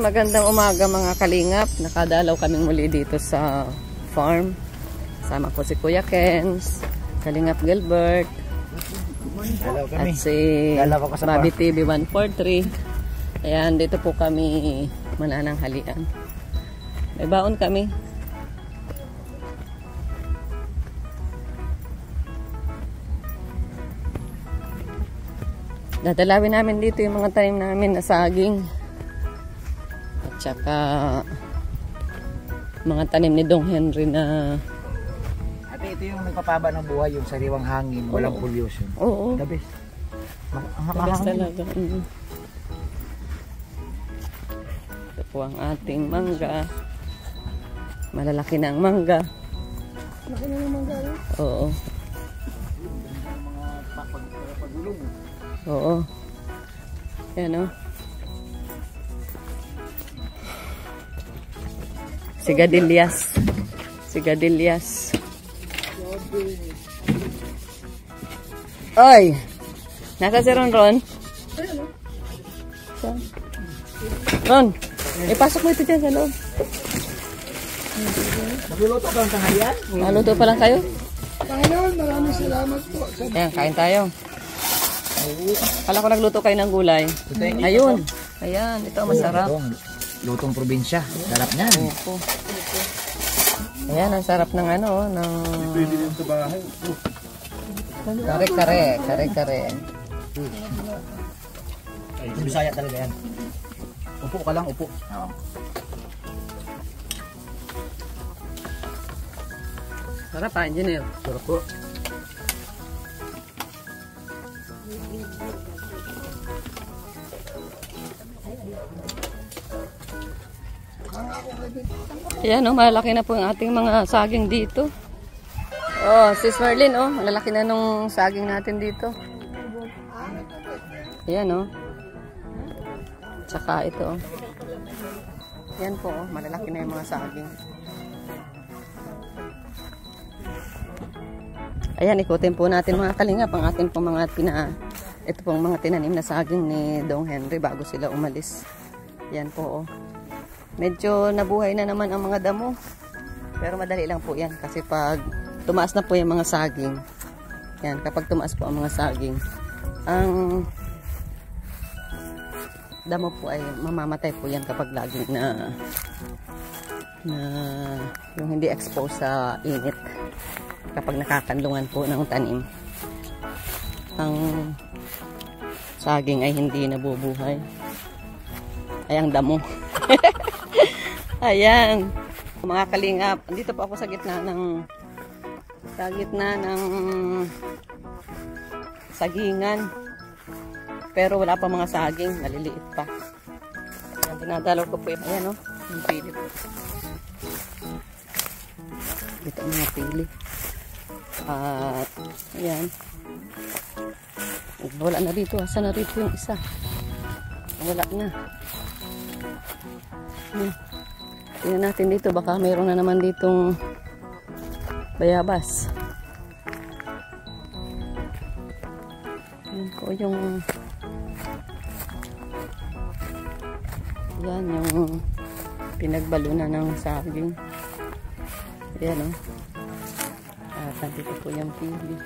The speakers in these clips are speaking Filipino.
magandang umaga mga kalingap. Nakadalaw kaming muli dito sa farm. Sama ko si Kuya Kens, Kalingap Gilbert, at si Bobby TV 143. Ayan, dito po kami manananghalian. May baon kami. Dadalawin namin dito yung mga tanim namin na saging. At saka mga tanim ni Dong Henry na... Ate, ito yung nagpapaba ng buhay, yung sariwang hangin, walang pollution. Oo. The best. The best talaga. Ito po ang ating mangga. Malalaki na ang mangga. Laki na yung mangga yun? Oo. Pagulong. Oo. Yan o. Sigadilyas. Sigadilyas. Oy! Nasa si Ron? Saan? Ron! Ipasok mo ito dyan sa loob. Nagluluto ka ang tanghalian? Naluto pa lang kayo? Panginoon, maraming salamat po. Ayan, kain tayo. Kala ko nagluto kayo ng gulay. Ayun. Ayan, ito masarap. Lutong probinsya. Sarap niyan. Opo. Ayan, ang sarap ng ano, ng... Pwede din sa bahay. Kare. Bisaya talaga yan. Upo ka lang, upo. Oo. Sarap pa, engineer. Sarap po. Ayan, oh, malaki na po yung ating mga saging dito. Oh, Sis Marlene, oh, malalaki na nung saging natin dito. Ayan, oh. Tsaka ito, oh. Ayan po, oh, malalaki na yung mga saging. Ayan, ikutin po natin mga kalingap ang ating pong mga ito pong mga tinanim na saging ni Dong Henry bago sila umalis. Ayan po, oh. Medyo nabuhay na naman ang mga damo. Pero madali lang po yan. Kasi pag tumaas na po yung mga saging, yan, kapag tumaas po ang mga saging, ang damo po ay mamamatay po yan kapag laging na yung hindi exposed sa init. Kapag nakakanlungan po ng tanim, ang saging ay hindi nabubuhay. Ay, ang damo. Ayan, mga kalingap, andito po ako sa gitna ng sagingan. Pero wala pa mga saging, maliliit pa. Ayan, dinadalaw ko po yun. Ayan, oh, yung pili po. Dito ang mga pili. At, ayan. Wala na rito. Asa na rito yung isa? Wala na. Tingnan natin dito. Baka mayroon na naman ditong bayabas. Yan po yung yan yung pinagbalunan ng saging. Ayan, oh. At nandito po yung pili.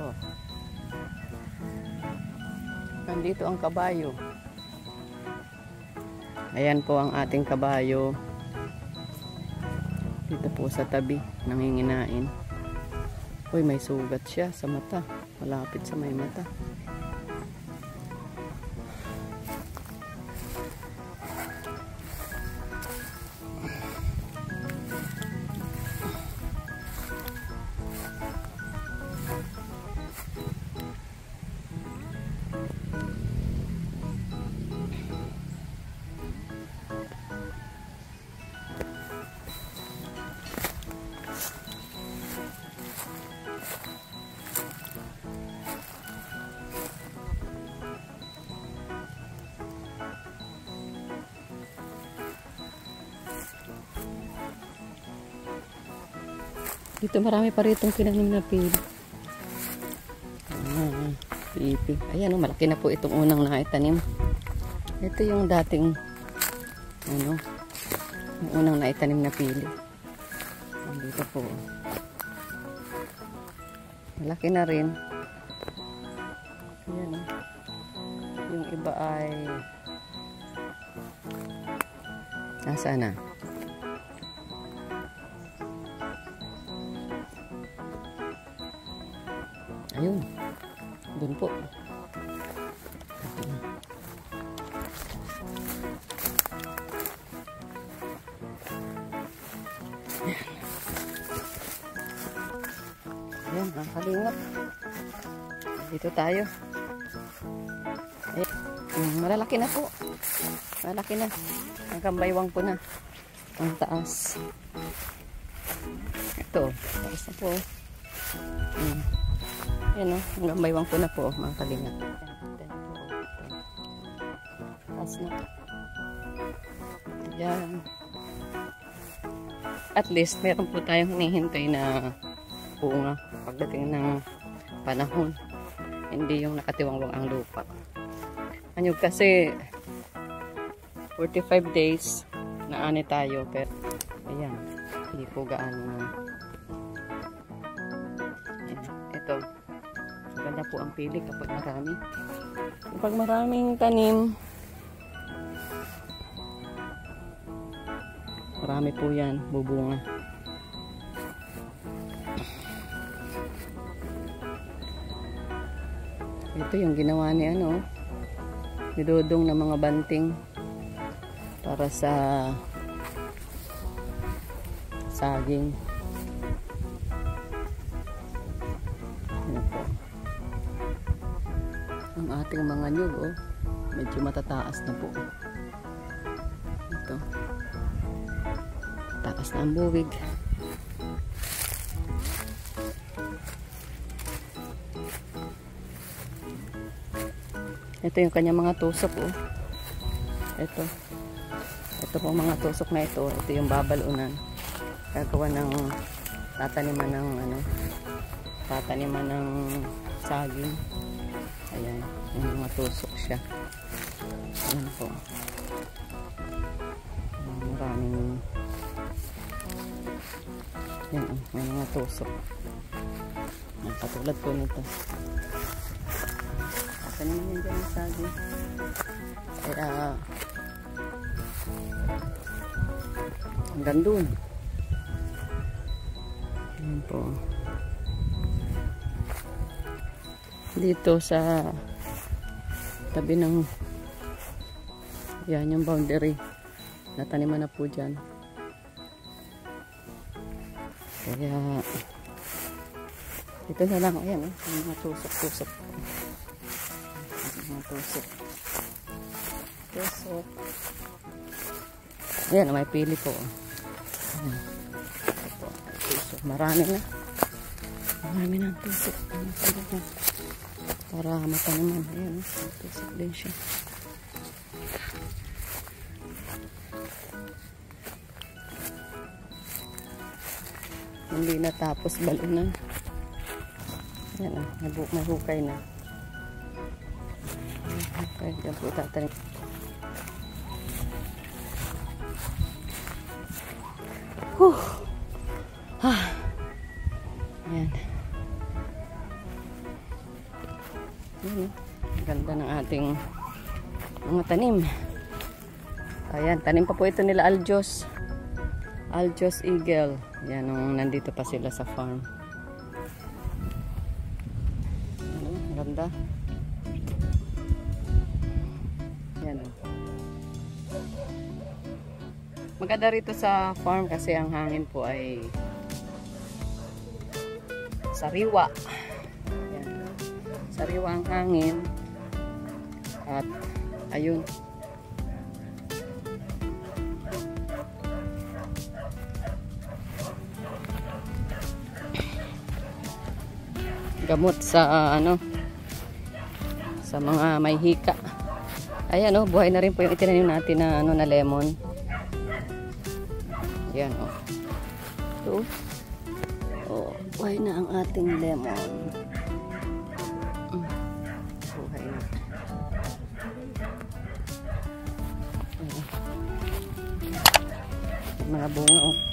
Oh. Nandito ang kabayo. Ayan po ang ating kabayo. Dito po sa tabi, nanginginain. Uy, may sugat siya sa mata. Malapit sa may mata. Dito marami pa rito tinanim na pili. Pipi. Ayan, malaki na po itong unang naitanim. Ito yung dating yung unang naitanim na pili. Dito po. Malaki na rin. Ayan. Yung iba ay nasaan na? Ayun. Doon po. Ayan, ang kalingap. Dito tayo. Malalaki na po. Malaki na. Hanggang baywang po na. Ang taas. Ito. Taas na po. Ayan o. Hanggang baywang po na po. Mga kalingap. Taas na. Ayan. At least, meron po tayong hinihintay na bunga pagdating ng panahon. Hindi yung nakatiwangwang ang lupa. Anyog kasi 45 days na ani tayo, pero ayan, hindi po gaano na. Ito, maganda po ang pili kapag marami. Kapag maraming tanim, marami po yan, bubunga. Ito yung ginawa ni ni Dodong na mga banting para sa saging. Ano po? Ang ating mga nyug, medyo matataas na po. Ito. Taas na ang buwig. Ito yung kanyang mga tusok, Ito. Ito po mga tusok na ito. Ito yung babalunan. Gagawa ng tataniman ng saging. Ayan. Yung mga tusok siya. Ayan po. Maraming yan, may mga tusok. Katulad po nito. Taniman yan dyan ang saging. Kaya hanggang dun. Ayan po. Dito sa tabi ng yan yung boundary. Nataniman na po dyan. Kaya dito na lang. Ayan mga tusok-tusok. Mga tusok. Tusok. Ayan, may pili po. Ayan. Ito, tusok. Marami na. Marami na ang tusok. Para mataniman. Ayan, tusok din siya. Hindi natapos balunan. Ayan, may hukay na. Okay, dyan po tatanim. Ayan. Ayan. Ganda ng ating mga tanim. Ayan, tanim pa po ito nila Aljos. Aljos Eagle. Ayan, nung nandito pa sila sa farm. Ayan, ganda. Yan. Maganda rito sa farm kasi ang hangin po ay sariwa. Yan. Sariwa ang hangin. At ayun. Gamot sa sa mga may hika. Ayan buhay na rin po yung itinanim natin na na lemon. Ayan Ito. Oh, buhay na ang ating lemon. Buhay na. Mga bunga, oh.